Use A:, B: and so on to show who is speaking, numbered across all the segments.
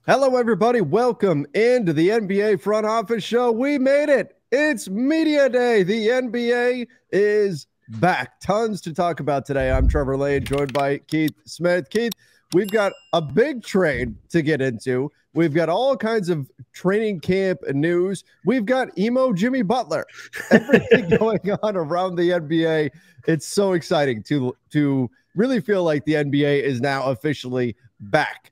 A: Hello, everybody. Welcome into the NBA Front Office Show. We made it. It's Media Day. The NBA is back. Tons to talk about today. I'm Trevor Lane, joined by Keith Smith. Keith, we've got a big trade to get into. We've got all kinds of training camp news. We've got emo Jimmy Butler. Everything going on around the NBA. It's so exciting to really feel like the NBA is now officially back.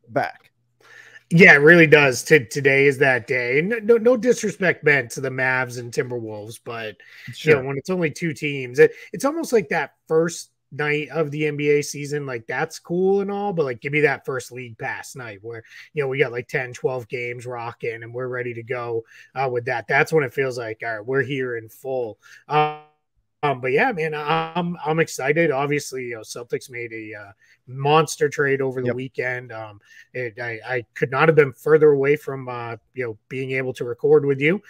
B: Yeah, it really does. Today is that day. No disrespect meant to the Mavs and Timberwolves, but
A: Sure.
B: when it's only two teams, it's almost like that first night of the NBA season. Like that's cool and all, but like give me that first league pass night where we got like 10, 12 games rocking and we're ready to go with that. That's when it feels like all right, we're here in full. But yeah, man, I'm excited. Obviously, Celtics made a monster trade over the weekend. I could not have been further away from being able to record with you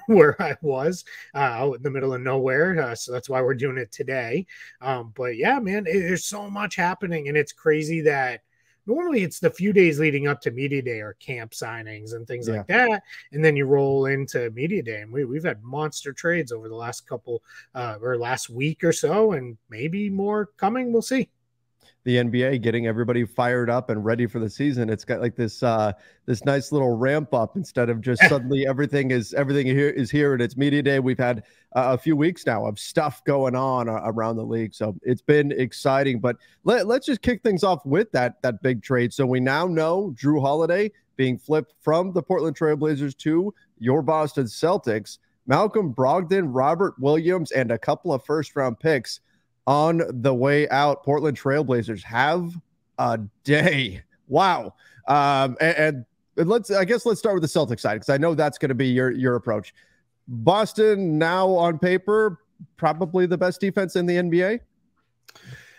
B: where I was out in the middle of nowhere. So that's why we're doing it today. But yeah, man, there's so much happening, and it's crazy that normally it's the few days leading up to media day or camp signings and things like that. And then you roll into media day, and we've had monster trades over the last couple or last week or so, and maybe more coming. We'll see.
A: The NBA getting everybody fired up and ready for the season. It's got like this nice little ramp up instead of just suddenly everything here and it's media day. We've had a few weeks now of stuff going on around the league, so it's been exciting. But let's just kick things off with that big trade. So we now know Jrue Holiday being flipped from the Portland Trail Blazers to your Boston Celtics. Malcolm Brogdon, Robert Williams, and a couple of first-round picks on the way out. Portland Trailblazers have a day. Wow. And let's start with the Celtics side, because I know that's going to be your approach. Boston now on paper, probably the best defense in the NBA.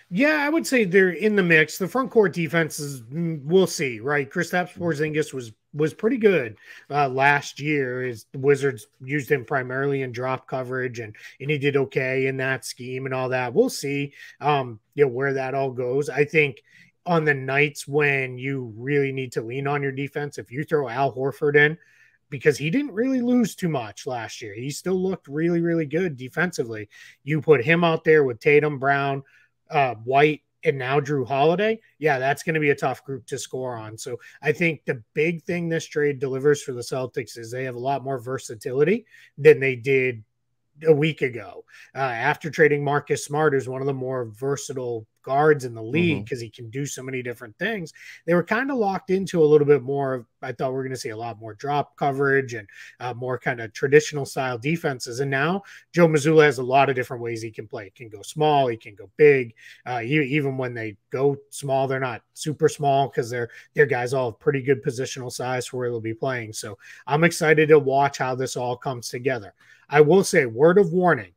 B: Yeah, I would say they're in the mix. The front court defenses, we'll see, right? Kristaps Porzingis was pretty good last year. The Wizards used him primarily in drop coverage, and he did okay in that scheme and all that. We'll see, where that all goes. I think on the nights when you really need to lean on your defense, if you throw Al Horford in, because he didn't really lose too much last year, he still looked really, really good defensively. You put him out there with Tatum, Brown, White, and now Jrue Holiday, that's going to be a tough group to score on. So I think the big thing this trade delivers for the Celtics is they have a lot more versatility than they did a week ago. After trading Marcus Smart, who's one of the more versatile guards in the league because he can do so many different things, they were kind of locked into a little bit more. I thought we were going to see a lot more drop coverage and more kind of traditional style defenses. And now Joe Mazzulla has a lot of different ways he can play. He can go small, he can go big. Even when they go small, they're not super small because their guys all have pretty good positional size for where they'll be playing. So I'm excited to watch how this all comes together. I will say, word of warning,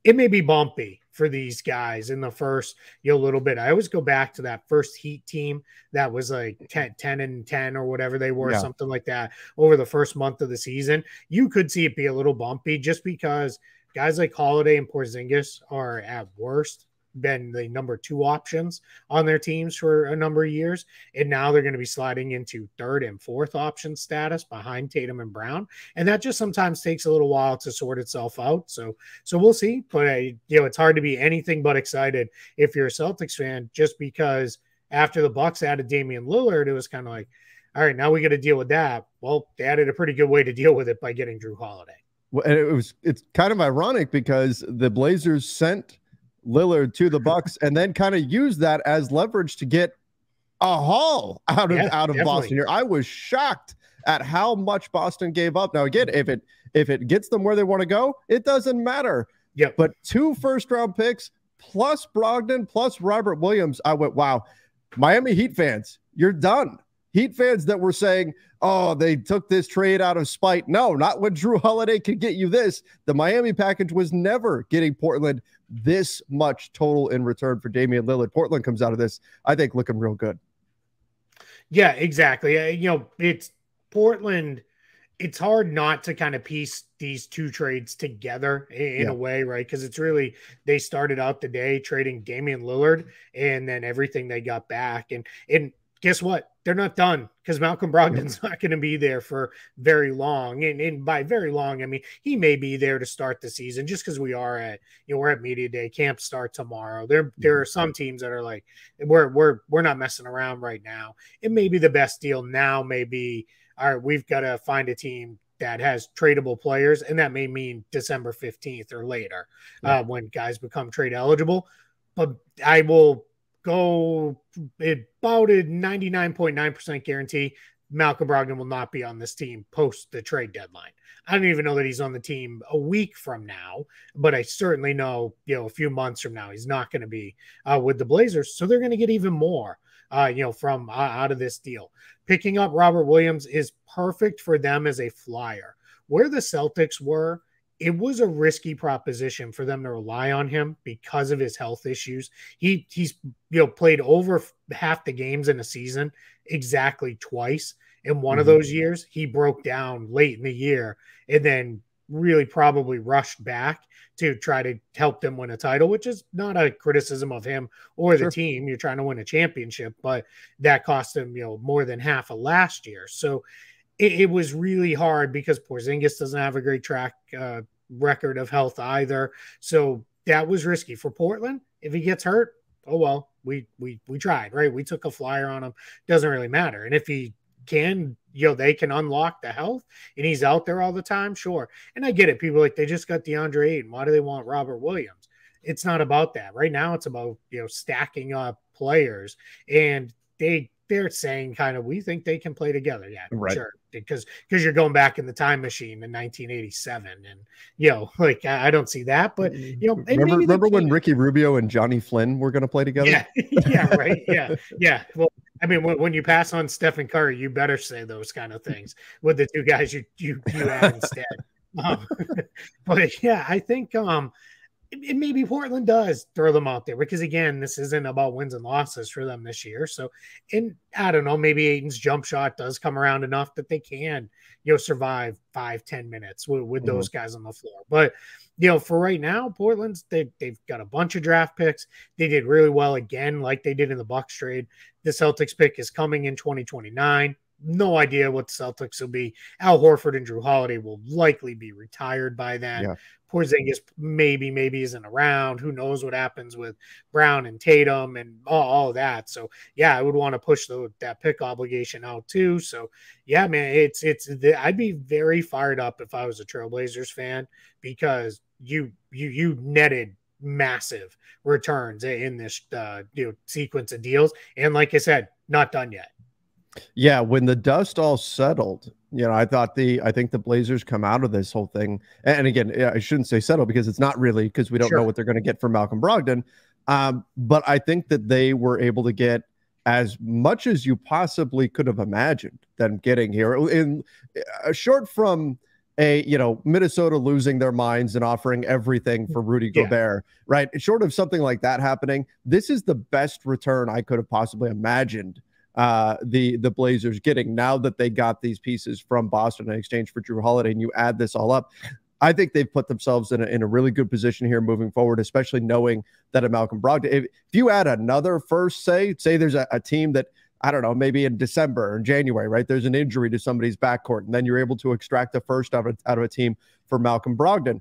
B: it may be bumpy for these guys in the first little bit. I always go back to that first Heat team that was like 10-10 or whatever they were, something like that over the first month of the season. You could see it be a little bumpy just because guys like Holiday and Porzingis are at worst been the number 2 options on their teams for a number of years. And now they're going to be sliding into 3rd and 4th option status behind Tatum and Brown. And that just sometimes takes a little while to sort itself out. So we'll see. But, it's hard to be anything but excited if you're a Celtics fan, just because after the Bucks added Damian Lillard, it was kind of like, all right, now we got to deal with that. Well, they added a pretty good way to deal with it by getting Jrue Holiday.
A: Well, and it's kind of ironic because the Blazers sent Lillard to the Bucks and then kind of used that as leverage to get a haul out of Boston here. I was shocked at how much Boston gave up. Now again, if it gets them where they want to go, it doesn't matter. But 2 first-round picks plus Brogdon plus Robert Williams, I went, wow. Miami Heat fans, you're done. Heat fans that were saying, oh, they took this trade out of spite. No, not when Jrue Holiday could get you this. The Miami package was never getting Portland this much total in return for Damian Lillard. Portland comes out of this, I think, looking real good.
B: Yeah, exactly. It's Portland. It's hard not to kind of piece these two trades together in a way, right? Because it's really, they started out the day trading Damian Lillard and then everything they got back. And guess what? they're not done because Malcolm Brogdon's not going to be there for very long. And by very long, I mean, he may be there to start the season just because we're at media day. Camp start tomorrow. There are some teams that are like, we're not messing around right now. It may be the best deal now. Maybe, all right, we've got to find a team that has tradable players. And that may mean December 15th or later when guys become trade eligible. But I will go about a 99.9% guarantee Malcolm Brogdon will not be on this team post the trade deadline. I don't even know that he's on the team a week from now, but I certainly know, a few months from now, he's not going to be with the Blazers. So they're going to get even more, from out of this deal. Picking up Robert Williams is perfect for them as a flyer. Where the Celtics were, it was a risky proposition for them to rely on him because of his health issues. He's played over half the games in a season exactly twice. In one of those years, he broke down late in the year and then really probably rushed back to try to help them win a title, which is not a criticism of him or the team. You're trying to win a championship, but that cost him, more than half of last year. So it was really hard because Porzingis doesn't have a great track record of health either. So that was risky for Portland. If he gets hurt, oh, well, we tried, right? We took a flyer on him. Doesn't really matter. And if he can, they can unlock the health and he's out there all the time, sure. And I get it. People like, they just got DeAndre Ayton. Why do they want Robert Williams? It's not about that. Right now it's about, stacking up players. And they're saying kind of, we think they can play together. Yeah, right. Sure. Because you're going back in the time machine in 1987. And, I don't see that, but,
A: remember when Ricky Rubio and Johnny Flynn were going to play together?
B: Yeah. Yeah. Right. Yeah. Yeah. Well, I mean, when you pass on Stephen Curry, you better say those kind of things with the two guys you have instead. But yeah, I think, maybe Portland does throw them out there because, again, this isn't about wins and losses for them this year. So, and I don't know, maybe Ayton's jump shot does come around enough that they can, survive 5-10 minutes with those guys on the floor. But, for right now, Portland's, they've got a bunch of draft picks. They did really well again, like they did in the Bucks trade. The Celtics pick is coming in 2029. No idea what the Celtics will be. Al Horford and Jrue Holiday will likely be retired by then. Yeah. Porzingis maybe isn't around. Who knows what happens with Brown and Tatum and all of that. So yeah, I would want to push that pick obligation out too. So yeah, man, I'd be very fired up if I was a Trailblazers fan because you netted massive returns in this sequence of deals. And like I said, not done yet.
A: Yeah, when the dust all settled, I think the Blazers come out of this whole thing. And again, I shouldn't say settle because it's not really, because we don't know what they're going to get from Malcolm Brogdon. But I think that they were able to get as much as you possibly could have imagined them getting here. Short from Minnesota losing their minds and offering everything for Rudy Gobert, right? Short of something like that happening, this is the best return I could have possibly imagined the Blazers getting now that they got these pieces from Boston in exchange for Jrue Holiday, and you add this all up. I think they've put themselves in a really good position here moving forward, especially knowing that a Malcolm Brogdon, if you add another first, say there's a team that, I don't know, maybe in December or in January, right? There's an injury to somebody's backcourt, and then you're able to extract the first out of a team for Malcolm Brogdon.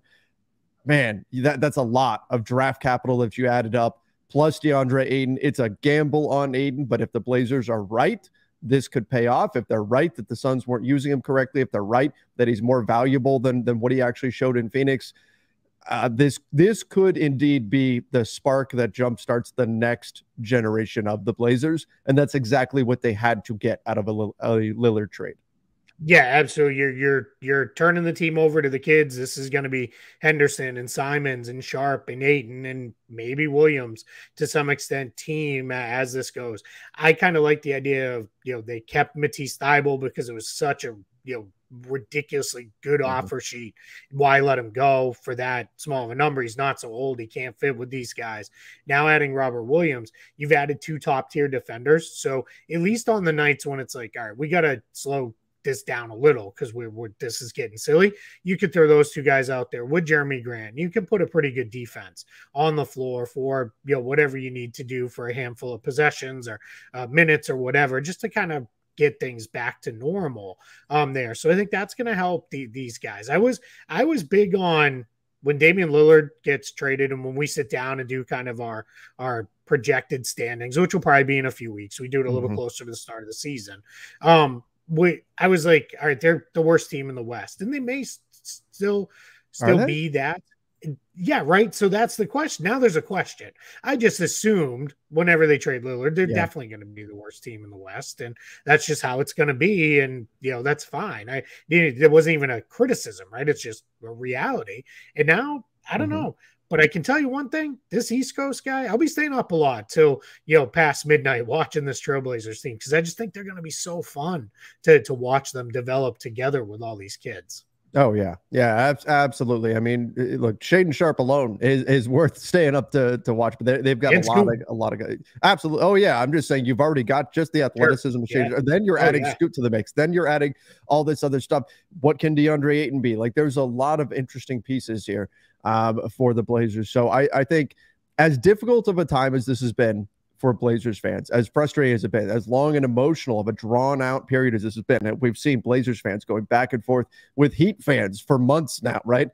A: Man, that's a lot of draft capital that you added up. Plus DeAndre Ayton. It's a gamble on Ayton, but if the Blazers are right, this could pay off. If they're right that the Suns weren't using him correctly, if they're right that he's more valuable than what he actually showed in Phoenix, this could indeed be the spark that jumpstarts the next generation of the Blazers, and that's exactly what they had to get out of a Lillard trade.
B: Yeah, absolutely. You're turning the team over to the kids. This is going to be Henderson and Simons and Sharp and Ayton and maybe Williams to some extent team as this goes. I kind of like the idea of, they kept Matisse Thybulle because it was such a, ridiculously good offer sheet. Why let him go for that small of a number? He's not so old. He can't fit with these guys. Now adding Robert Williams, you've added two top tier defenders. So at least on the nights when it's like, all right, we got to slow this down a little because this is getting silly. You could throw those two guys out there with Jeremy Grant. You can put a pretty good defense on the floor for whatever you need to do for a handful of possessions or minutes or whatever, just to kind of get things back to normal there. So I think that's going to help these guys. I was big on when Damian Lillard gets traded and when we sit down and do kind of our projected standings, which will probably be in a few weeks. We do it a little closer to the start of the season. I was like, all right, they're the worst team in the West, and they may still be that. Yeah, right. So that's the question. Now there's a question. I just assumed whenever they trade Lillard, they're definitely going to be the worst team in the West, and that's just how it's going to be. And that's fine. There wasn't even a criticism, right? It's just a reality. And now I don't know, but I can tell you one thing: this East Coast guy, I'll be staying up a lot till past midnight watching this Trailblazers team because I just think they're going to be so fun to watch them develop together with all these kids.
A: Oh yeah, absolutely. I mean, look, Shaedon Sharpe alone is worth staying up to watch, but they've got a lot of guys. Absolutely. Oh yeah, I'm just saying you've already got just the athleticism of Shaedon. Then you're adding Scoot to the mix. Then you're adding all this other stuff. What can DeAndre Ayton be? Like, there's a lot of interesting pieces here for the Blazers. So I think as difficult of a time as this has been for Blazers fans, as frustrating as it's been, as long and emotional of a drawn out period as this has been. And we've seen Blazers fans going back and forth with Heat fans for months now, right?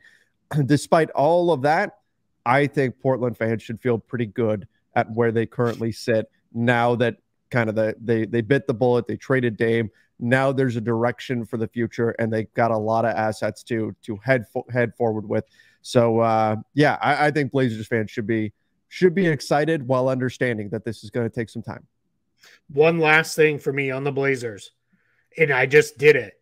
A: Despite all of that, I think Portland fans should feel pretty good at where they currently sit now that kind of they bit the bullet, they traded Dame. Now there's a direction for the future, and they got a lot of assets to head forward with. So I think Blazers fans should be excited while understanding that this is going to take some time.
B: One last thing for me on the Blazers, and I just did it.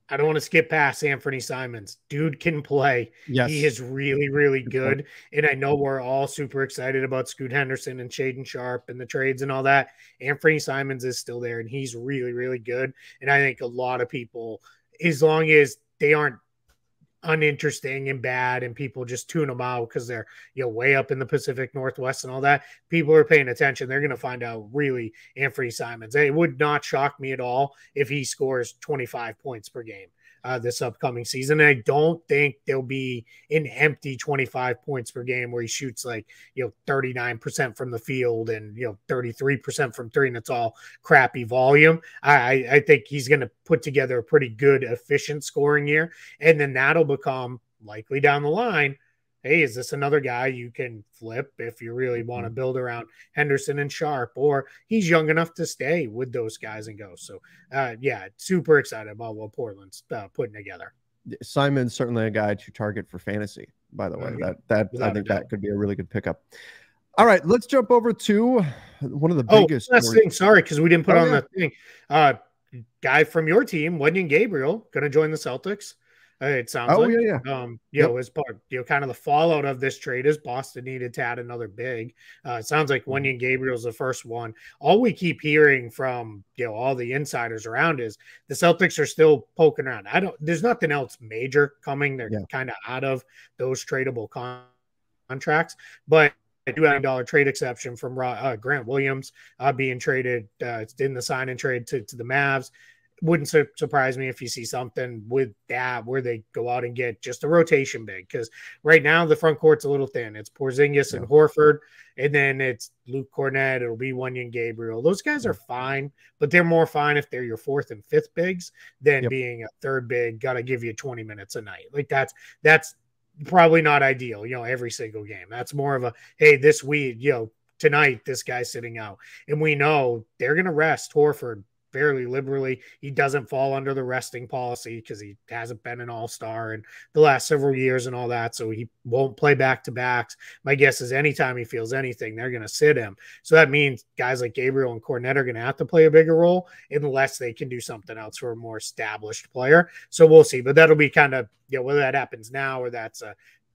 B: I don't want to skip past Anthony Simons. Dude can play. Yes. He is really, really good. And I know we're all super excited about Scoot Henderson and Shaedon Sharpe and the trades and all that. Anthony Simons is still there, and he's really, really good. And I think a lot of people, as long as they aren't uninteresting and bad and people just tune them out because they're way up in the Pacific Northwest and all that, people are paying attention. They're going to find out really Anthony Simons. It would not shock me at all if he scores 25 points per game this upcoming season. And I don't think there'll be an empty 25 points per game where he shoots 39% from the field and 33% from three, and it's all crappy volume. I think he's going to put together a pretty good, efficient scoring year, and then that'll become likely down the line. Hey, is this another guy you can flip if you really want to build around Henderson and Sharpe, or he's young enough to stay with those guys and go. So, super excited about what Portland's putting together.
A: Simon's certainly a guy to target for fantasy, by the way. That I think that could be a really good pickup. All right, let's jump over to one of the biggest.
B: Last thing, sorry, because we didn't put on that thing. Guy from your team, Wenyen Gabriel, going to join the Celtics. It sounds as part, kind of the fallout of this trade is Boston needed to add another big. It sounds like Wenyen Gabriel's the first one. All we keep hearing from, all the insiders around is the Celtics are still poking around. There's nothing else major coming. They're kind of out of those tradable contracts, but $2 million trade exception from Grant Williams being traded. It's in the sign and trade to the Mavs. Wouldn't surprise me if you see something with that where they go out and get just a rotation big, because right now the front court's a little thin. It's Porzingis and Horford, and then it's Luke Cornett. It'll be Wenyen Gabriel. Those guys are fine, but they're more fine if they're your fourth and fifth bigs than being a third big. Got to give you 20 minutes a night. Like that's probably not ideal, every single game. That's more of a, hey, this week, tonight this guy's sitting out, and we know they're going to rest Horford fairly liberally. He doesn't fall under the resting policy because he hasn't been an all-star in the last several years and all that, so he won't play back-to-backs. My guess is anytime he feels anything, they're going to sit him. So that means guys like Gabriel and Cornette are going to have to play a bigger role unless they can do something else for a more established player. So we'll see, but that'll be kind of, whether that happens now or that's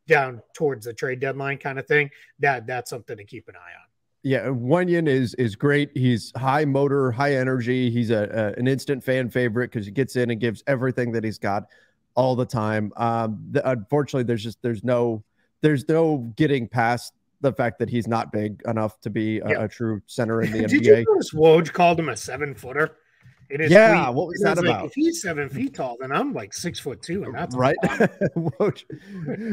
B: down towards the trade deadline kind of thing, that's something to keep an eye on.
A: Yeah, Wenyen is great. He's high motor, high energy. He's an instant fan favorite because he gets in and gives everything that he's got all the time. Unfortunately, there's no getting past the fact that he's not big enough to be a true center in the NBA.
B: Did you notice Woj called him a 7-footer? in his
A: Yeah,
B: tweet.
A: what was
B: And I
A: that
B: was like,
A: about?
B: if he's 7 feet tall, then I'm like 6'2", and that's a
A: Right?
B: lot.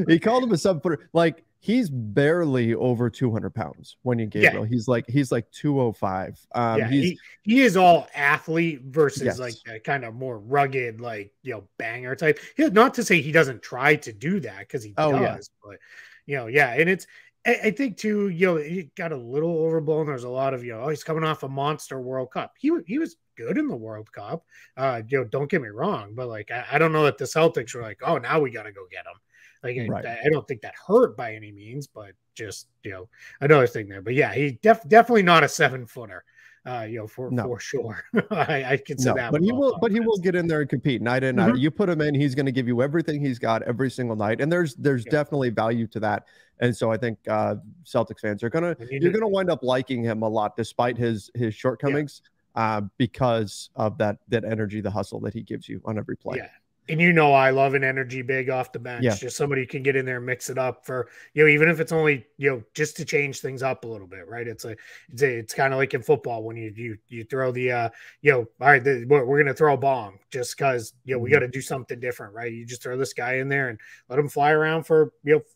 A: He called him a sub-footer. Like, he's barely over 200 pounds when you
B: Yeah,
A: Gabriel. He's like 205.
B: yeah,
A: He's
B: he is all athlete versus like
A: yes.
B: that kind of more rugged, like, banger type. Not to say he doesn't try to do that, because he
A: Oh yeah.
B: does, but yeah, and I think too, it got a little overblown. There's a lot of, oh, he's coming off a monster World Cup. He was good in the World Cup. Don't get me wrong, but like I don't know that the Celtics were like, oh, now we got to go get him. Like
A: Right.
B: I don't think that hurt by any means, but just another thing there. But yeah, he definitely not a 7-footer. For sure. I can say
A: No,
B: that.
A: but
B: With
A: he
B: all
A: will. But he will
B: confidence.
A: get in there and compete night in night.
B: Mhm.
A: You put him in, he's going to give you everything he's got every single night, and there's
B: Yeah.
A: definitely value to that. And so I think Celtics fans are gonna you're gonna wind up liking him a lot, despite his shortcomings, because of that energy, the hustle that he gives you on every play.
B: Yeah. And I love an energy big off the bench.
A: Yeah.
B: Just somebody who can get in there and mix it up for, even if it's only, just to change things up a little bit, right? It's kind of like in football when you throw the, all right, we're going to throw a bomb just because, we got to do something different, right? You just throw this guy in there and let him fly around for,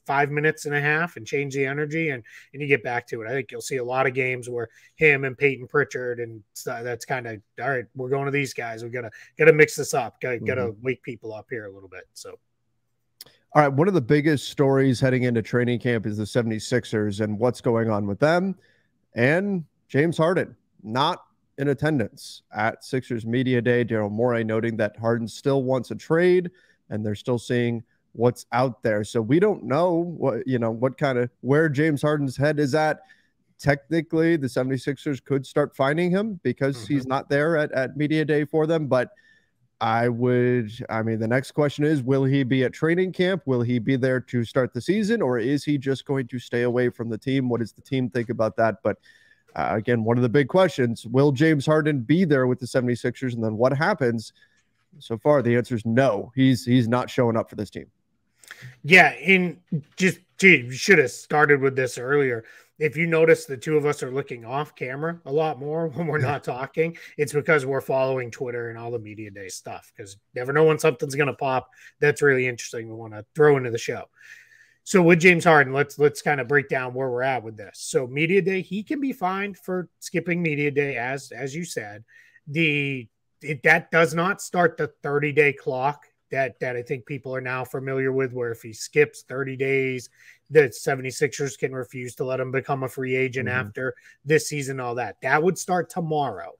B: 5 minutes and a half and change the energy and you get back to it. I think you'll see a lot of games where him and Peyton Pritchard and that's kind of, all right, we're going to these guys. We got to mix this up. Got to wake people up here a little bit. So,
A: all right, one of the biggest stories heading into training camp is the 76ers and what's going on with them, and James Harden not in attendance at Sixers Media Day. Daryl Morey noting that Harden still wants a trade and they're still seeing what's out there. So we don't know where James Harden's head is at. Technically, the 76ers could start finding him because he's not there at Media Day for them, but the next question is, will he be at training camp? Will he be there to start the season, or is he just going to stay away from the team? What does the team think about that? But again, one of the big questions, will James Harden be there with the 76ers? And then what happens? So far, the answer is no. He's not showing up for this team.
B: Yeah, and you should have started with this earlier. If you notice, the two of us are looking off camera a lot more when we're not talking. It's because we're following Twitter and all the media day stuff, because you never know when something's going to pop that's really interesting we want to throw into the show. So with James Harden, let's kind of break down where we're at with this. So media day, he can be fined for skipping media day, as you said. That does not start the 30-day clock that I think people are now familiar with, where if he skips 30 days, the 76ers can refuse to let him become a free agent after this season, all that. That would start tomorrow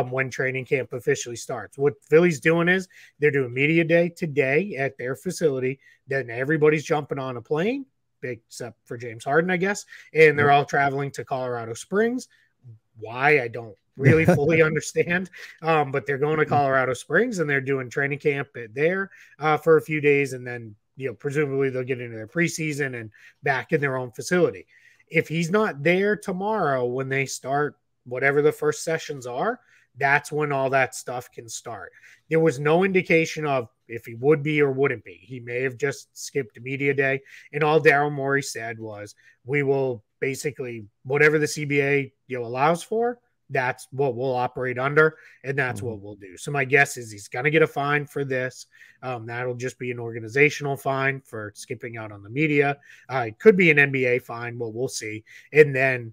B: when training camp officially starts. What Philly's doing is they're doing media day today at their facility. Then everybody's jumping on a plane, except for James Harden, I guess, and they're all traveling to Colorado Springs. Why, I don't really fully understand, but they're going to Colorado Springs and they're doing training camp there for a few days, and then presumably they'll get into their preseason and back in their own facility. If he's not there tomorrow when they start whatever the first sessions are, that's when all that stuff can start. There was no indication of if he would be or wouldn't be. He may have just skipped media day, and all Daryl Morey said was, we will basically, whatever the CBA allows for, that's what we'll operate under, and that's what we'll do. So my guess is he's going to get a fine for this. That'll just be an organizational fine for skipping out on the media. It could be an NBA fine. Well, we'll see. And then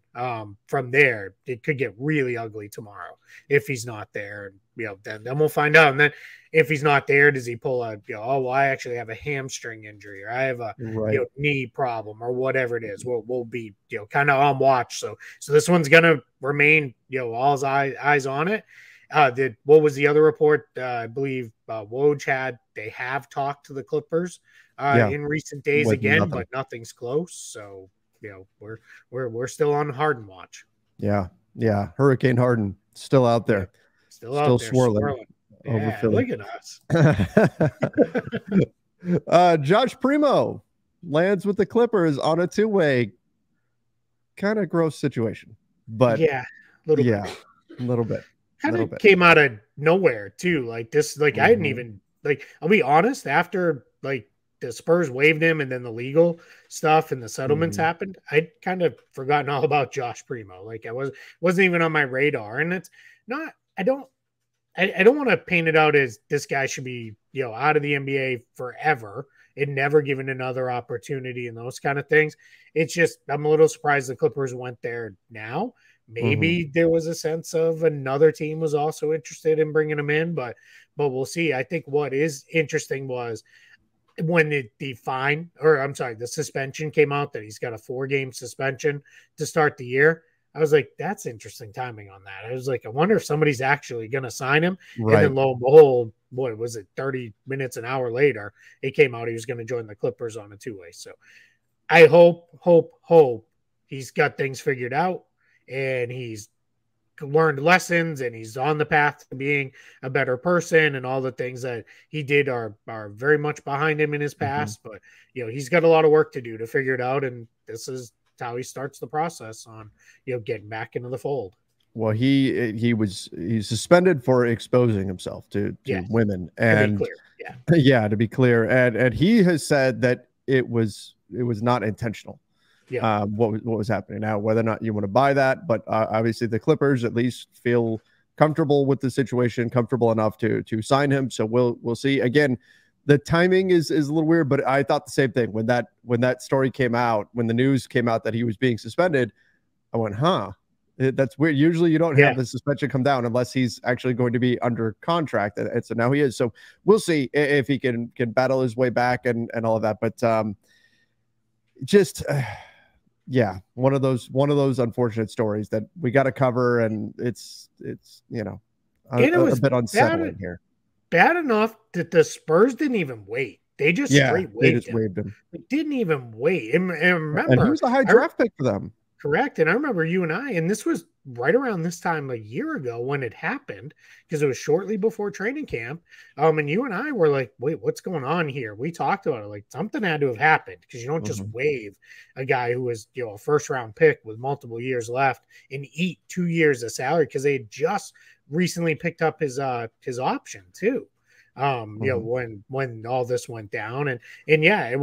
B: from there, it could get really ugly tomorrow if he's not there. Then we'll find out. And then if he's not there, does he pull a, I actually have a hamstring injury, or I have a knee problem, or whatever it is. We'll be kind of on watch. So this one's gonna remain all his eyes on it. What was the other report? I believe Woj had, they have talked to the Clippers in recent days again, but nothing's close. So we're still on Harden watch.
A: Yeah. Hurricane Harden still out there,
B: still out there, swirling.
A: Over Philly.
B: Look at
A: us. Josh Primo lands with the Clippers on a two-way. Kind of gross situation, but
B: a
A: little bit.
B: Kind of came out of nowhere too. Like this, I didn't even I'll be honest. After the Spurs waived him, and then the legal stuff and the settlements happened, I'd kind of forgotten all about Josh Primo. I wasn't even on my radar, and it's not. I don't I don't want to paint it out as this guy should be, out of the NBA forever and never given another opportunity and those kind of things. It's just, I'm a little surprised the Clippers went there now. Maybe there was a sense of another team was also interested in bringing him in, but we'll see. I think what is interesting was when the suspension came out that he's got a 4-game suspension to start the year. I was like, that's interesting timing on that. I was like, I wonder if somebody's actually going to sign him.
A: Right.
B: And then lo and behold, what was it, 30 minutes, an hour later, it came out he was going to join the Clippers on a 2-way. So I hope he's got things figured out and he's learned lessons and he's on the path to being a better person, and all the things that he did are very much behind him in his past. But he's got a lot of work to do to figure it out, and this is how he starts the process on getting back into the fold.
A: Well, he's suspended for exposing himself to women, and to be clear, and he has said that it was not intentional. What was happening. Now, whether or not you want to buy that, but obviously the Clippers at least feel comfortable with the situation, comfortable enough to sign him. So we'll see. Again, the timing is a little weird, but I thought the same thing when that story came out, when the news came out that he was being suspended. I went, that's weird. Usually you don't have the suspension come down unless he's actually going to be under contract, and so now he is. So we'll see if he can battle his way back and all of that. But one of those unfortunate stories that we got to cover, and it's a bit unsettling here.
B: Bad enough that the Spurs didn't even wait. They just waved him. They didn't even wait. And remember,
A: and he was a high draft pick for them.
B: Correct. And I remember you and I, and this was right around this time a year ago when it happened, because it was shortly before training camp. And you and I were like, wait, what's going on here? We talked about it. Like, something had to have happened, because you don't just waive a guy who was, a first round pick with multiple years left and eat 2 years of salary, because they had just recently picked up his option too. When all this went down, and it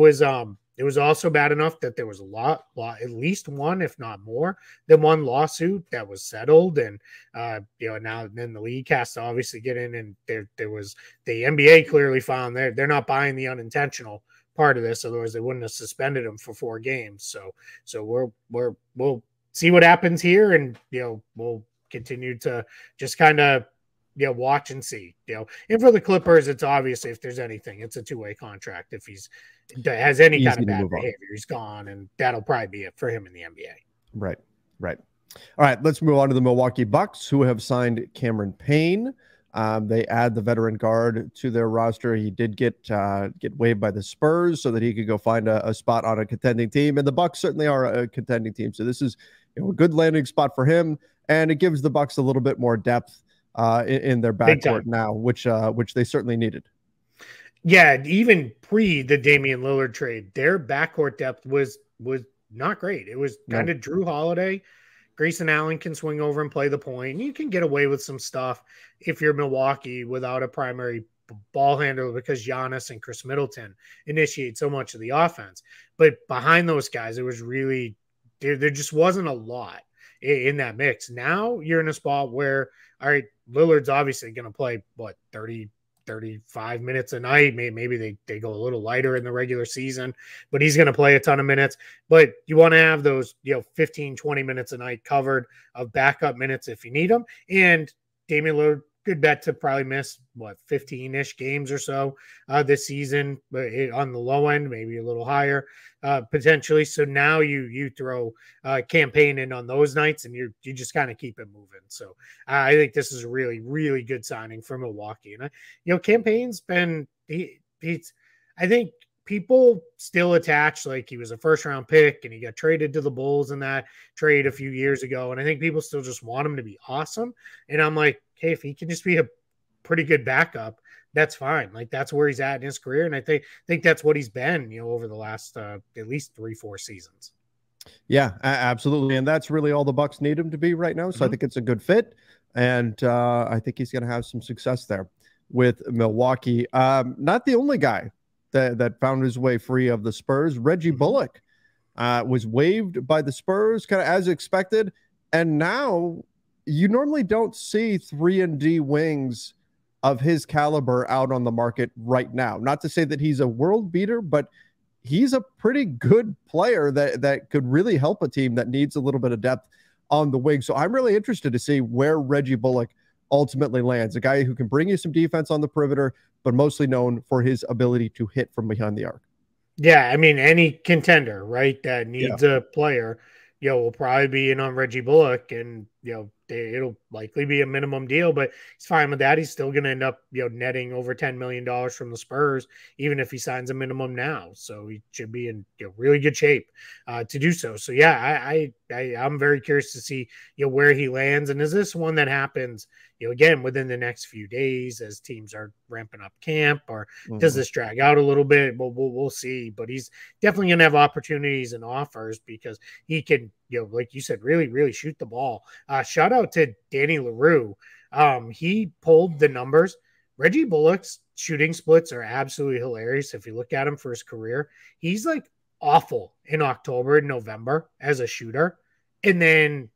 B: was also bad enough that there was a lot, at least one, if not more than one lawsuit that was settled. And, now then the league has to obviously get in, and there was the NBA clearly found they're not buying the unintentional part of this. Otherwise they wouldn't have suspended him for 4 games. So we'll see what happens here. And, we'll continue to just kind of, watch and see, and for the Clippers, it's obviously, if there's anything, it's a 2-way contract. If has any kind of bad behavior, he's gone, and that'll probably be it for him in the NBA.
A: Right. All right, let's move on to the Milwaukee Bucks, who have signed Cameron Payne. They add the veteran guard to their roster. He did get waived by the Spurs so that he could go find a spot on a contending team, and the Bucks certainly are a contending team. So this is a good landing spot for him, and it gives the Bucks a little bit more depth in their backcourt now, which they certainly needed.
B: Yeah, even pre the Damian Lillard trade, their backcourt depth was not great. It was kind of Jrue Holiday. Grayson Allen can swing over and play the point. You can get away with some stuff if you're Milwaukee without a primary ball handler, because Giannis and Chris Middleton initiate so much of the offense. But behind those guys, it was really there just wasn't a lot in that mix. Now you're in a spot where, all right, Lillard's obviously going to play 35 minutes a night. Maybe they go a little lighter in the regular season, but he's going to play a ton of minutes. But you want to have those 15, 20 minutes a night covered of backup minutes if you need them. And Damian Lillard, good bet to probably miss 15-ish games or so this season, but on the low end, maybe a little higher potentially. So now you throw campaign in on those nights, and you just kind of keep it moving. So I think this is a really, really good signing for Milwaukee. And campaign's been I think people still attach like he was a first round pick and he got traded to the Bulls in that trade a few years ago. And I think people still just want him to be awesome. And I'm like, hey, if he can just be a pretty good backup, that's fine. Like, that's where he's at in his career. And I think that's what he's been, over the last at least 3-4 seasons.
A: Yeah, absolutely. And that's really all the Bucks need him to be right now. So I think it's a good fit. And I think he's going to have some success there with Milwaukee. Not the only guy that found his way free of the Spurs. Reggie Bullock was waived by the Spurs, kind of as expected. And now you normally don't see 3-and-D wings of his caliber out on the market right now. Not to say that he's a world beater, but he's a pretty good player that could really help a team that needs a little bit of depth on the wing. So I'm really interested to see where Reggie Bullock ultimately lands. A guy who can bring you some defense on the perimeter, but mostly known for his ability to hit from behind the arc.
B: Yeah, I mean, any contender, right, that needs a player, will probably be in on Reggie Bullock, and it'll likely be a minimum deal, but he's fine with that. He's still going to end up, netting over $10 million from the Spurs, even if he signs a minimum now. So he should be in really good shape to do so. So yeah, I'm very curious to see where he lands, and is this one that happens again within the next few days as teams are ramping up camp, or does this drag out a little bit? We'll see. But he's definitely going to have opportunities and offers because he can, like you said, really, really shoot the ball. Shout out to Danny LaRue. He pulled the numbers. Reggie Bullock's shooting splits are absolutely hilarious. If you look at him for his career, he's like awful in October and November as a shooter. And then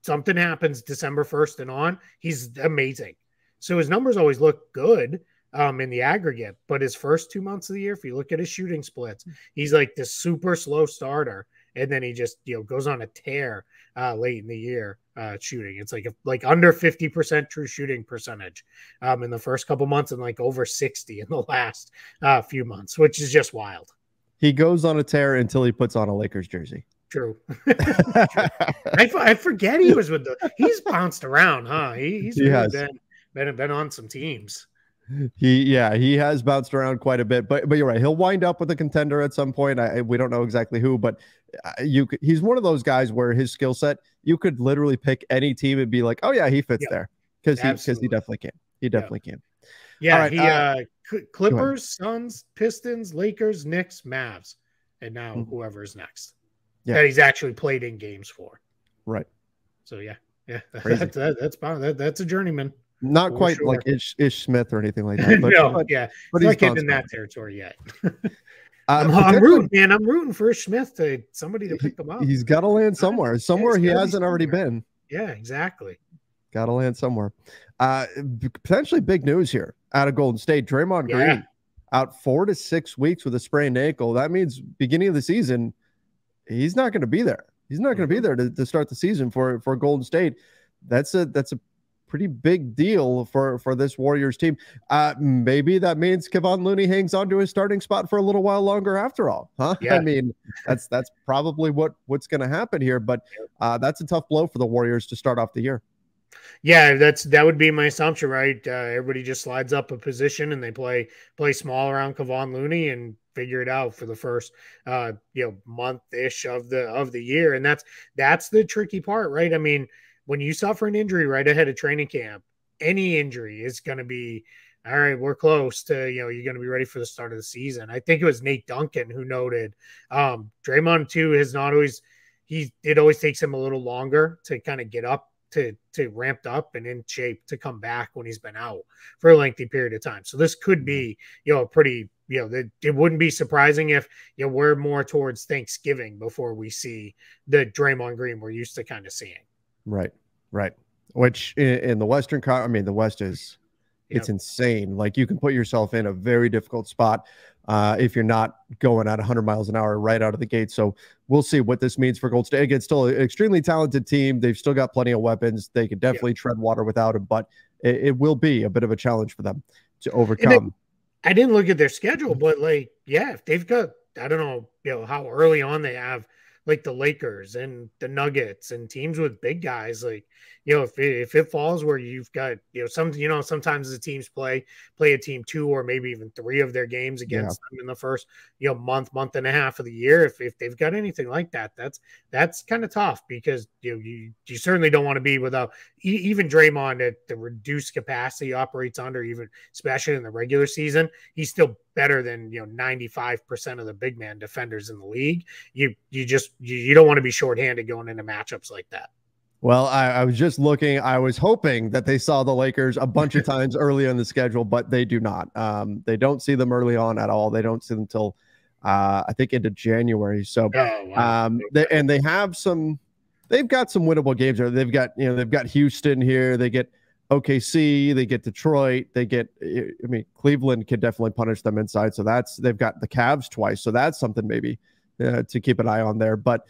B: something happens December 1st and on, he's amazing. So his numbers always look good in the aggregate, but his first 2 months of the year, if you look at his shooting splits, he's like this super slow starter. And then he just, goes on a tear late in the year shooting. It's like under 50% true shooting percentage in the first couple months, and like over 60 in the last few months, which is just wild.
A: He goes on a tear until he puts on a Lakers jersey.
B: True. I forget he was with he's bounced around, huh? He's really been on some teams.
A: He has bounced around quite a bit, but you're right. He'll wind up with a contender at some point. We don't know exactly who, but he's one of those guys where his skill set, you could literally pick any team and be like, oh yeah, he fits there because he definitely can. He definitely can.
B: Yeah, right, Clippers, Suns, Pistons, Lakers, Knicks, Mavs, and now whoever's next. Yeah, that he's actually played in games for.
A: Right.
B: So yeah, that's a journeyman.
A: Not quite sure. Like Ish Smith or anything like that. But,
B: no, but he's not in that territory yet. I'm rooting, man. I'm rooting for Ish Smith to somebody to pick him up.
A: He's got to land somewhere. Somewhere he hasn't already been.
B: Yeah, exactly.
A: Got to land somewhere. Potentially big news here out of Golden State. Draymond Green out 4 to 6 weeks with a sprained ankle. That means beginning of the season, he's not going to be there. He's not going to be there to start the season for Golden State. That's a pretty big deal for this Warriors team. Maybe that means Kevon Looney hangs on to his starting spot for a little while longer after all, huh? Yeah. I mean, that's probably what's going to happen here, but that's a tough blow for the Warriors to start off the year.
B: Yeah, that would be my assumption, right? Everybody just slides up a position and they play small around Kevon Looney and figure it out for the first month-ish of the year. And that's the tricky part, right? I mean, when you suffer an injury right ahead of training camp, any injury is going to be, all right, we're close to, you're going to be ready for the start of the season. I think it was Nate Duncan who noted Draymond too has not always, it always takes him a little longer to kind of get up to ramped up and in shape to come back when he's been out for a lengthy period of time. So this could be, a pretty, it wouldn't be surprising if, we're more towards Thanksgiving before we see the Draymond Green we're used to kind of seeing.
A: Right. Which in the Western, the West is, it's insane. Like you can put yourself in a very difficult spot if you're not going at 100 miles an hour right out of the gate. So we'll see what this means for Golden State. Again, still an extremely talented team. They've still got plenty of weapons. They could definitely tread water without him, but it will be a bit of a challenge for them to overcome.
B: I didn't look at their schedule, but if they've got, I don't know, how early on they have like the Lakers and the Nuggets and teams with big guys, if it falls where you've got, sometimes the teams play a team 2 or maybe even 3 of their games against them in the first, month and a half of the year. If they've got anything like that, that's kind of tough because you certainly don't want to be without even Draymond at the reduced capacity operates under, even especially in the regular season. He's still better than 95% of the big man defenders in the league. You don't want to be shorthanded going into matchups like that.
A: Well, I was just looking. I was hoping that they saw the Lakers a bunch of times early in the schedule, but they do not. They don't see them early on at all. They don't see them until I think into January. So, they have some. They've got some winnable games. They've got Houston here. They get OKC, they get Detroit, they get, I mean, Cleveland can definitely punish them inside. So they've got the Cavs twice. So that's something maybe to keep an eye on there. But,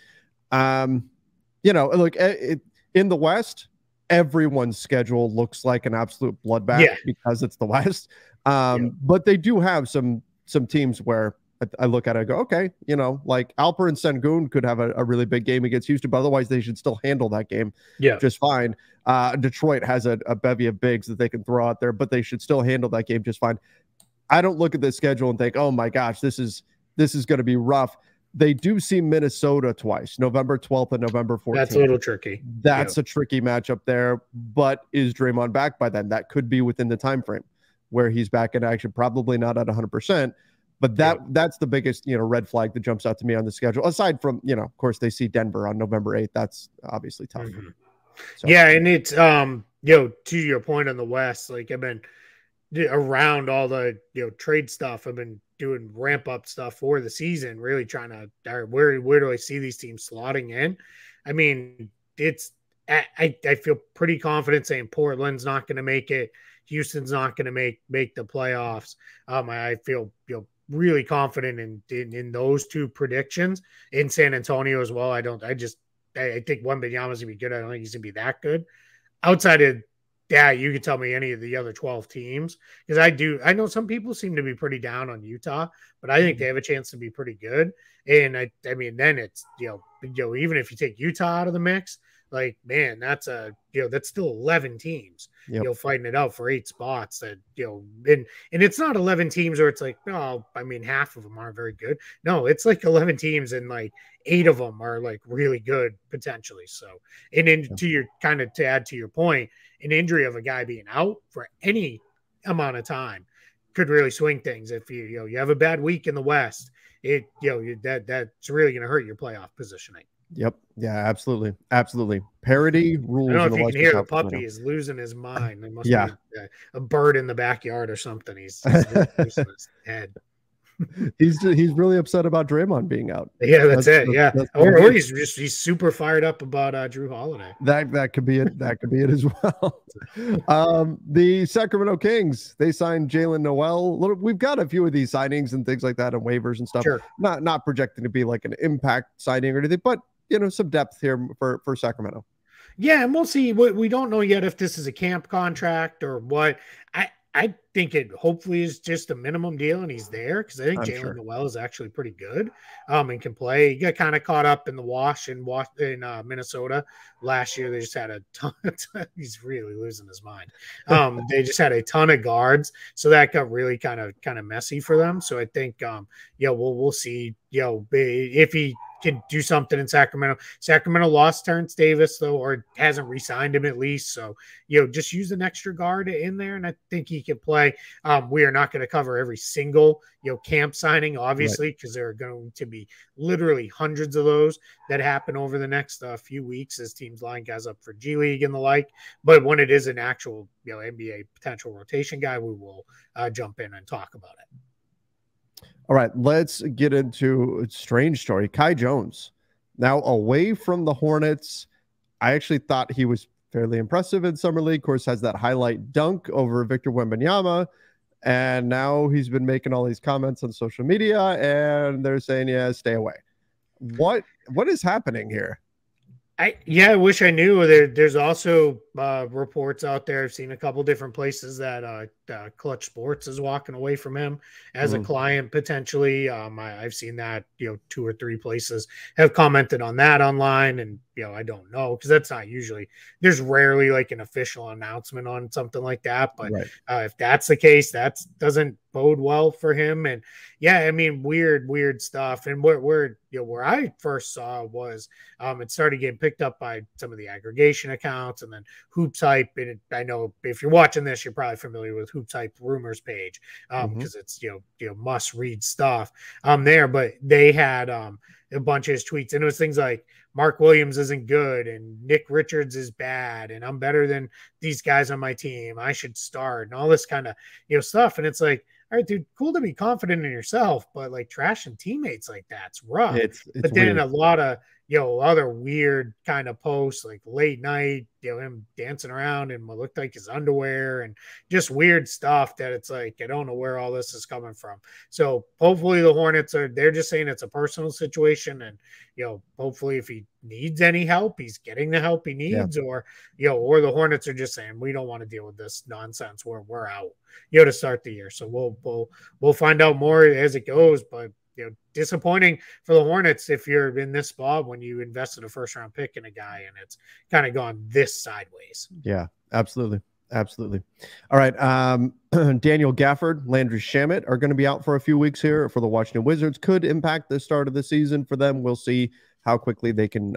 A: look, in the West, everyone's schedule looks like an absolute bloodbath because it's the West. But they do have some teams where I look at it and go, okay, like Alper and Sengun could have a really big game against Houston, but otherwise they should still handle that game just fine. Detroit has a bevy of bigs that they can throw out there, but they should still handle that game just fine. I don't look at this schedule and think, oh my gosh, this is going to be rough. They do see Minnesota twice, November 12th and November 14th.
B: That's a little tricky.
A: That's a tricky matchup there, but is Draymond back by then? That could be within the time frame where he's back in action, probably not at 100%. But that's the biggest, red flag that jumps out to me on the schedule. Aside from, of course, they see Denver on November 8th. That's obviously tough.
B: Mm-hmm. So. Yeah, and it's to your point on the West, like I've been around all the trade stuff. I've been doing ramp up stuff for the season, really trying to where do I see these teams slotting in? I mean, I feel pretty confident saying Portland's not going to make it. Houston's not going to make the playoffs. I feel really confident in those two predictions. In San Antonio as well. I think Wembanyama's gonna be good. I don't think he's gonna be that good. Outside of that, you could tell me any of the other 12 teams, because I know some people seem to be pretty down on Utah, but I think they have a chance to be pretty good. And I mean, then it's even if you take Utah out of the mix, like, man, that's still 11 teams, fighting it out for 8 spots that, and it's not 11 teams where it's like, oh, I mean, half of them aren't very good. No, it's like 11 teams and like 8 of them are like really good potentially. So, and then to add to your point, an injury of a guy being out for any amount of time could really swing things. If you have a bad week in the West, that's really going to hurt your playoff positioning.
A: Yep. Yeah, absolutely. Absolutely. Parity rules.
B: I don't know if you can hear the puppy is losing his mind. There must be a bird in the backyard or something. He's losing his head.
A: He's really upset about Draymond being out.
B: Yeah, that's it. Or he's super fired up about Jrue Holiday.
A: That could be it. That could be it as well. The Sacramento Kings, they signed Jalen Noel. We've got a few of these signings and things like that and waivers and stuff.
B: Sure.
A: Not projecting to be like an impact signing or anything, but some depth here for Sacramento.
B: Yeah, and we'll see. We don't know yet if this is a camp contract or what. I think it hopefully is just a minimum deal and he's there, because I think Jalen Noel is actually pretty good and can play. He got kind of caught up in the wash in Minnesota last year. They just had a ton he's really losing his mind. They just had a ton of guards, so that got really kind of messy for them. So I think we'll see if he can do something in Sacramento. Sacramento lost Terrence Davis though, or hasn't re-signed him at least. So, just use an extra guard in there, and I think he can play. We are not going to cover every single, camp signing, obviously, because there are going to be literally hundreds of those that happen over the next few weeks as teams line guys up for G League and the like. But when it is an actual, NBA potential rotation guy, we will jump in and talk about it.
A: All right, let's get into a strange story. Kai Jones, now away from the Hornets. I actually thought he was fairly impressive in Summer League. Of course, has that highlight dunk over Victor Wembanyama. And now he's been making all these comments on social media, and they're saying, yeah, stay away. What is happening here?
B: I wish I knew. There's also reports out there. I've seen a couple different places that Clutch Sports is walking away from him as a client potentially. I've seen that 2 or 3 places have commented on that online, and I don't know, because that's not usually. There's rarely like an official announcement on something like that. But if that's the case, that doesn't bode well for him. And yeah, I mean, weird stuff. And where I first saw was it started getting picked up by some of the aggregation accounts, and then Hoops Hype. And I know if you're watching this, you're probably familiar with Hoops Hype rumors page because it's must read stuff there. But they had a bunch of his tweets, and it was things like Mark Williams isn't good and Nick Richards is bad and I'm better than these guys on my team, I should start, and all this kind of stuff. And it's like, all right, dude, cool to be confident in yourself, but like trashing teammates like that's rough.
A: It's
B: but then
A: weird.
B: a lot of other weird kind of posts like late night, him dancing around in what looked like his underwear and just weird stuff that it's like, I don't know where all this is coming from. So hopefully the Hornets they're just saying it's a personal situation. And, hopefully if he needs any help, he's getting the help he needs, or the Hornets are just saying, we don't want to deal with this nonsense where we're out, to start the year. So we'll find out more as it goes, but disappointing for the Hornets if you're in this spot when you invested a first round pick in a guy and it's kind of gone this sideways.
A: Yeah, absolutely. Absolutely. All right. Daniel Gafford, Landry Shamet are going to be out for a few weeks here for the Washington Wizards. Could impact the start of the season for them. We'll see how quickly they can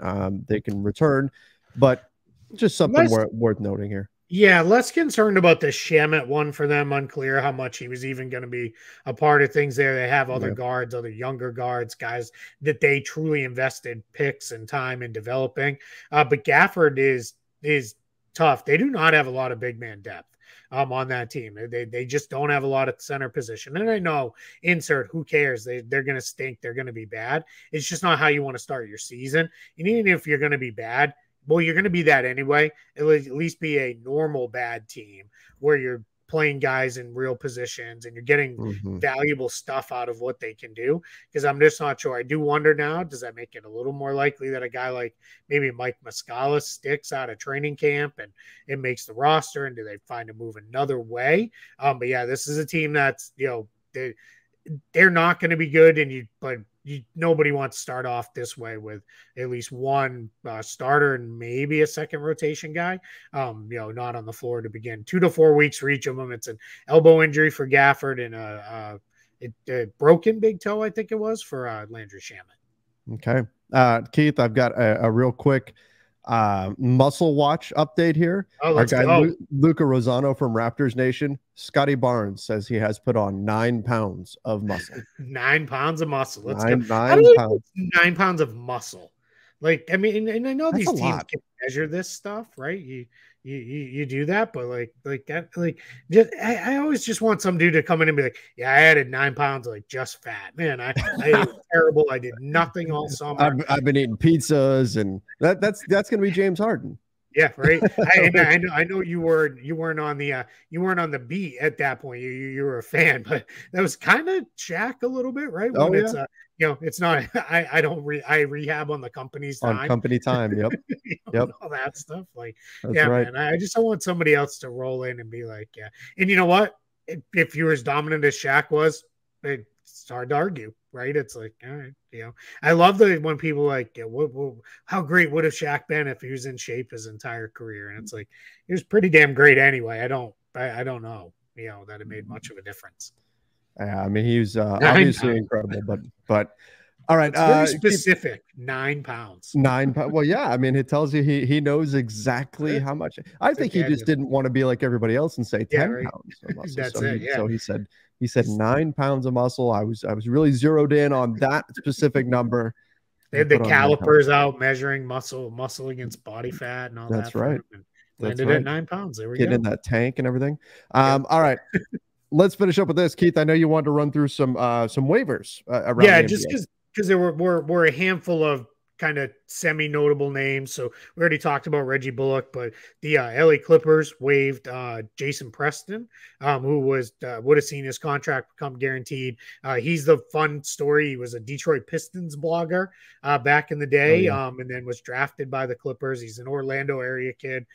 A: return, but just something worth noting here.
B: Yeah, less concerned about the Shamet one for them. Unclear how much he was even going to be a part of things there. They have other guards, other younger guards, guys that they truly invested picks and time in developing. But Gafford is tough. They do not have a lot of big man depth on that team. They just don't have a lot of center position. And I know, insert, who cares? They're going to stink. They're going to be bad. It's just not how you want to start your season. And even if you're going to be bad, well, you're going to be that anyway. At least be a normal bad team where you're playing guys in real positions and you're getting valuable stuff out of what they can do. Because I'm just not sure. I do wonder now, does that make it a little more likely that a guy like maybe Mike Muscala sticks out of training camp and it makes the roster? And do they find a move another way? But yeah, this is a team that's, they're not going to be good. Nobody wants to start off this way with at least one starter and maybe a second rotation guy, not on the floor to begin. 2 to 4 weeks for each of them. It's an elbow injury for Gafford and a broken big toe, I think it was, for Landry Shamet.
A: Okay. Keith, I've got a real quick muscle watch update here. Our guy Luca Rosano from Raptors Nation, Scotty Barnes says he has put on 9 pounds of muscle.
B: 9 pounds of muscle. Let's
A: go.
B: 9 pounds. 9 pounds of muscle. Like, I mean, and I know these teams can measure this stuff, right? You do that, but I always just want some dude to come in and be like, yeah, I added 9 pounds of just fat. Man, I ate terrible. I did nothing all summer.
A: I've been eating pizzas, and that's gonna be James Harden.
B: Yeah, right. I know you weren't on the beat at that point. You were a fan, but that was kind of Shaq a little bit, right? When it's not. I rehab on the company's time.
A: On company time. Yep. Yep.
B: All that stuff. Like,
A: that's
B: right. Man. I just don't want somebody else to roll in and be like, yeah. And you know what? If you're as dominant as Shaq was, it's hard to argue, right? It's like, all right, I love when people like, how great would have Shaq been if he was in shape his entire career? And it's like, he was pretty damn great anyway. I don't know, that it made much of a difference.
A: Yeah, I mean, he was obviously incredible, but all right.
B: It's very specific, 9 pounds.
A: 9 pounds. Well, yeah, I mean, it tells you he knows exactly how much. I think he just didn't want to be like everybody else and say 10 pounds of muscle.
B: That's it. Yeah.
A: So he said 9 pounds of muscle. I was really zeroed in on that specific number.
B: They had the calipers out measuring muscle against body fat and all that.
A: That's right.
B: Landed at 9 pounds. There we go.
A: Getting in that tank and everything. All right. Let's finish up with this, Keith. I know you wanted to run through some waivers around.
B: Yeah, just because there were a handful of kind of semi-notable names. So we already talked about Reggie Bullock, but the LA Clippers waived Jason Preston, who would have seen his contract become guaranteed. He's the fun story. He was a Detroit Pistons blogger back in the day, and then was drafted by the Clippers. He's an Orlando area kid,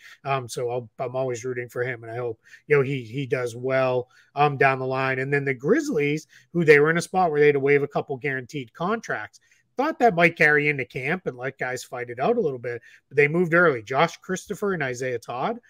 B: so I'm always rooting for him, and I hope he does well down the line. And then the Grizzlies, who they were in a spot where they had to waive a couple guaranteed contracts. Thought that might carry into camp and let guys fight it out a little bit, but they moved early. Josh Christopher and Isaiah Todd,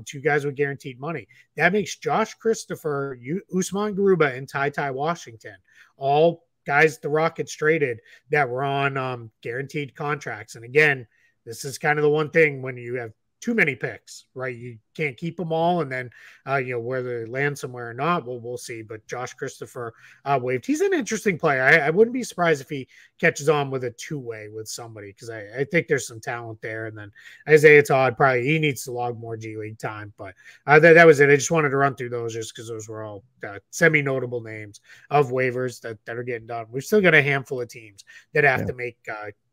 B: 2 guys with guaranteed money. That makes Josh Christopher, Usman Garuba, and Ty Washington all guys the Rockets traded that were on guaranteed contracts. And again, this is kind of the one thing when you have too many picks, right? You can't keep them all, and then whether they land somewhere or not, we'll see. But Josh Christopher waived. He's an interesting player. I wouldn't be surprised if he catches on with a 2-way with somebody, because I think there's some talent there. And then Isaiah Todd, probably he needs to log more G League time. But that was it. I just wanted to run through those just because those were all semi-notable names of waivers that are getting done. We've still got a handful of teams that have to make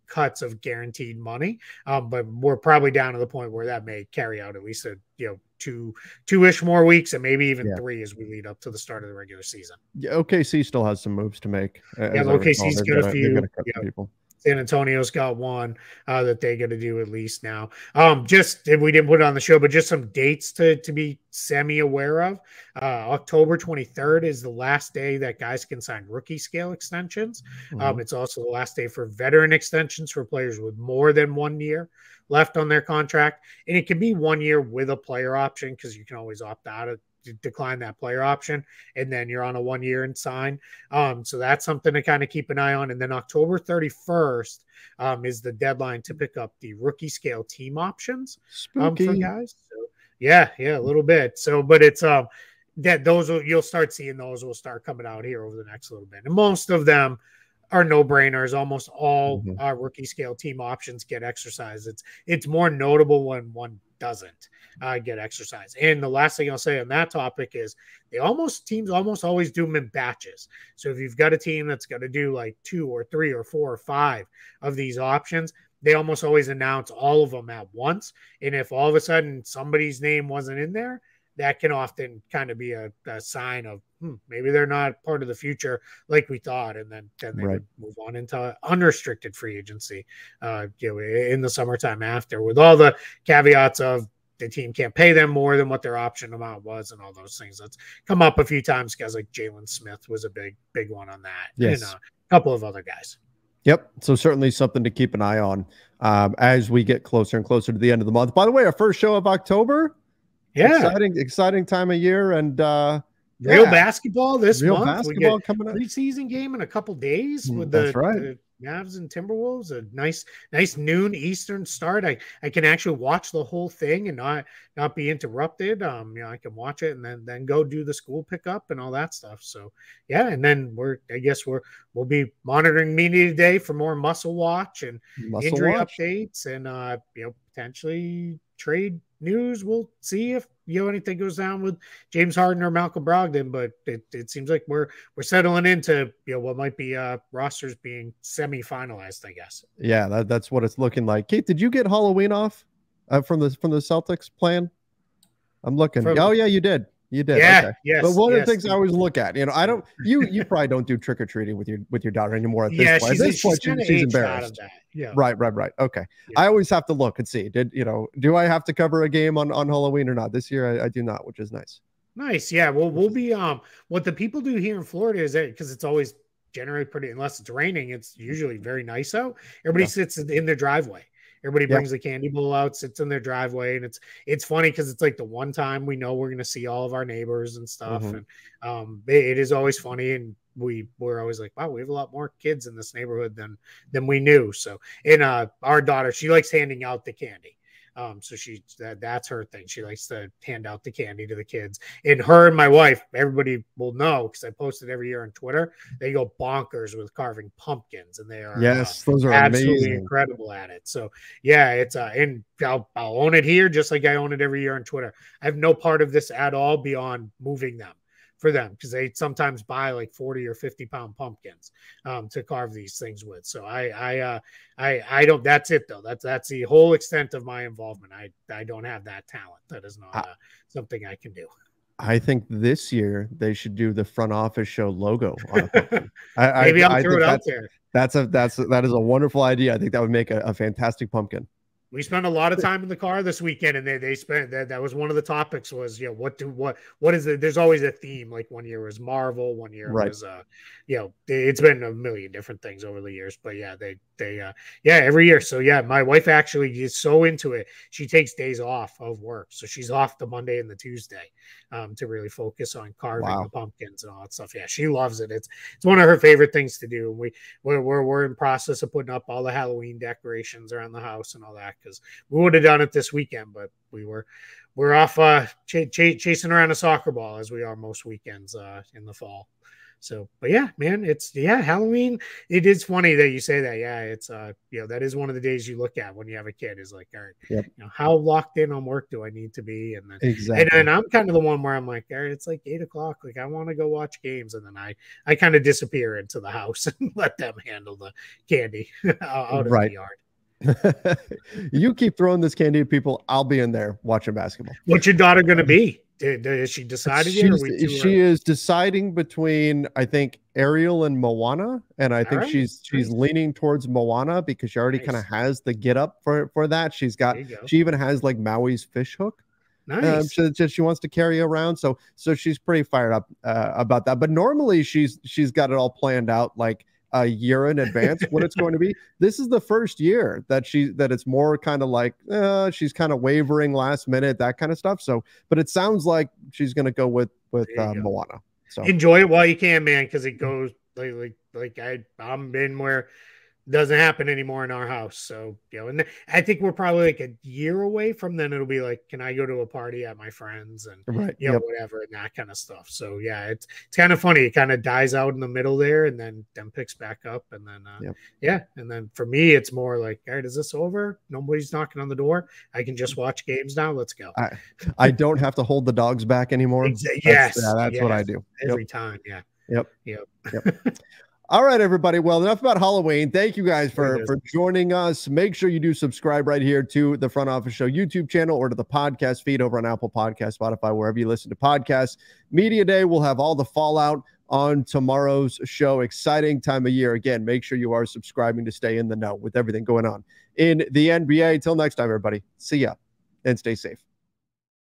B: cuts of guaranteed money. But we're probably down to the point where that may carry out at least two-ish more weeks, and maybe even 3 as we lead up to the start of the regular season.
A: Yeah, OKC still has some moves to make.
B: Yeah, OKC's got a few.
A: Cut people.
B: San Antonio's got one that they got to do at least now. Just we didn't put it on the show, but just some dates to be semi-aware of. October 23rd is the last day that guys can sign rookie scale extensions. It's also the last day for veteran extensions for players with more than 1 year left on their contract. And it can be 1 year with a player option, because you can always opt out of decline that player option, and then you're on a 1 year and sign. So that's something to kind of keep an eye on. And then October 31st is the deadline to pick up the rookie scale team options for guys. So yeah, a little bit. So, but it's that you'll start seeing those will start coming out here over the next little bit. And most of them are no-brainers. Almost all rookie scale team options get exercised. It's more notable when one doesn't get exercise. And the last thing I'll say on that topic is teams almost always do them in batches. So if you've got a team that's going to do like 2 or 3 or 4 or 5 of these options, they almost always announce all of them at once. And if all of a sudden somebody's name wasn't in there, that can often kind of be a sign of maybe they're not part of the future like we thought, and then they would move on into unrestricted free agency in the summertime after, with all the caveats of the team can't pay them more than what their option amount was and all those things. That's come up a few times. Guys like Jalen Smith was a big one on that.
A: Yes.
B: And a couple of other guys.
A: Yep. So certainly something to keep an eye on as we get closer and closer to the end of the month. By the way, our first show of October. Yeah. Exciting time of year. And
B: real basketball this month.
A: Basketball coming up.
B: Preseason game in a couple days with the Mavs and Timberwolves. A nice noon Eastern start. I can actually watch the whole thing and not be interrupted. I can watch it and then go do the school pickup and all that stuff. So yeah, and then we'll be monitoring media today for more muscle watch and injury updates and potentially trade news. We'll see if anything goes down with James Harden or Malcolm Brogdon, but it seems like we're settling into what might be rosters being semi-finalized, I guess.
A: Yeah, that's what it's looking like. Keith, did you get Halloween off from the Celtics plan? I'm looking. Yeah, you did. You did.
B: Yeah.
A: Okay.
B: Yes.
A: But one of the things I always look at, I don't. You probably don't do trick or treating with your daughter anymore. At this point. At this point, she's embarrassed.
B: Yeah.
A: Right. Okay. Yeah. I always have to look and see. Do I have to cover a game on Halloween or not? This year I do not, which is nice.
B: Nice. Yeah. Well, we'll be what the people do here in Florida is that, because it's always generally pretty, unless it's raining, it's usually very nice out. Everybody sits in their driveway. Everybody brings the candy bowl out, sits in their driveway, and it's funny because it's like the one time we know we're going to see all of our neighbors and stuff, and it is always funny, and we're always like, wow, we have a lot more kids in this neighborhood than we knew. So, and our daughter, she likes handing out the candy. So that's her thing. She likes to hand out the candy to the kids. And her and my wife, everybody will know because I post it every year on Twitter. They go bonkers with carving pumpkins, and they are
A: those are
B: absolutely
A: amazing.
B: Incredible at it. So yeah, it's and I'll own it here just like I own it every year on Twitter. I have no part of this at all beyond moving them for them, because they sometimes buy like 40 or 50 pound pumpkins to carve these things with. So I don't, that's it though. That's the whole extent of my involvement. I don't have that talent. That is not something I can do.
A: I think this year they should do the front office show logo on a pumpkin.
B: Maybe I'll throw it out there.
A: That is a wonderful idea. I think that would make a fantastic pumpkin.
B: We spent a lot of time in the car this weekend, and they spent that was one of the topics was, what is it? There's always a theme. Like one year was Marvel, one year was, it's been a million different things over the years, but yeah, they every year. So yeah, my wife actually is so into it. She takes days off of work. So she's off the Monday and the Tuesday to really focus on carving the pumpkins and all that stuff. Yeah, she loves it. It's one of her favorite things to do. And we're in process of putting up all the Halloween decorations around the house and all that, because we would have done it this weekend, but we're off chasing around a soccer ball, as we are most weekends in the fall. So, but yeah, man, Halloween. It is funny that you say that. Yeah, it's that is one of the days you look at when you have a kid is like, all right,
A: Yep.
B: How locked in on work do I need to be? And then
A: Exactly.
B: and I'm kind of the one where I'm like, all right, it's like 8 o'clock. Like I want to go watch games, and then I kind of disappear into the house and let them handle the candy out in the yard.
A: You keep throwing this candy at people. I'll be in there watching basketball.
B: What's your daughter going to be? Is she decided yet?
A: She is deciding between, I think, Ariel and Moana, and I think she's leaning towards Moana because she already kind of has the get up for that. She even has like Maui's fish hook.
B: Nice.
A: She wants to carry around, so she's pretty fired up about that. But normally she's got it all planned out like a year in advance what it's going to be. This is the first year that it's more kind of like she's kind of wavering last minute, that kind of stuff. So, but it sounds like she's going to go with Moana. So
B: enjoy it while you can, man, because it goes like I'm been where doesn't happen anymore in our house. So, and I think we're probably like a year away from then. It'll be like, can I go to a party at my friends and whatever and that kind of stuff. So yeah, it's kind of funny. It kind of dies out in the middle there and then picks back up. And then, and then for me, it's more like, all right, is this over? Nobody's knocking on the door. I can just watch games now. Let's go.
A: I don't have to hold the dogs back anymore.
B: That's
A: what I do
B: every time. Yeah.
A: Yep. All right, everybody. Well, enough about Halloween. Thank you guys for joining us. Make sure you do subscribe right here to the Front Office Show YouTube channel or to the podcast feed over on Apple Podcasts, Spotify, wherever you listen to podcasts. Media Day, we'll have all the fallout on tomorrow's show. Exciting time of year. Again, make sure you are subscribing to stay in the know with everything going on in the NBA. Till next time, everybody. See ya and stay safe.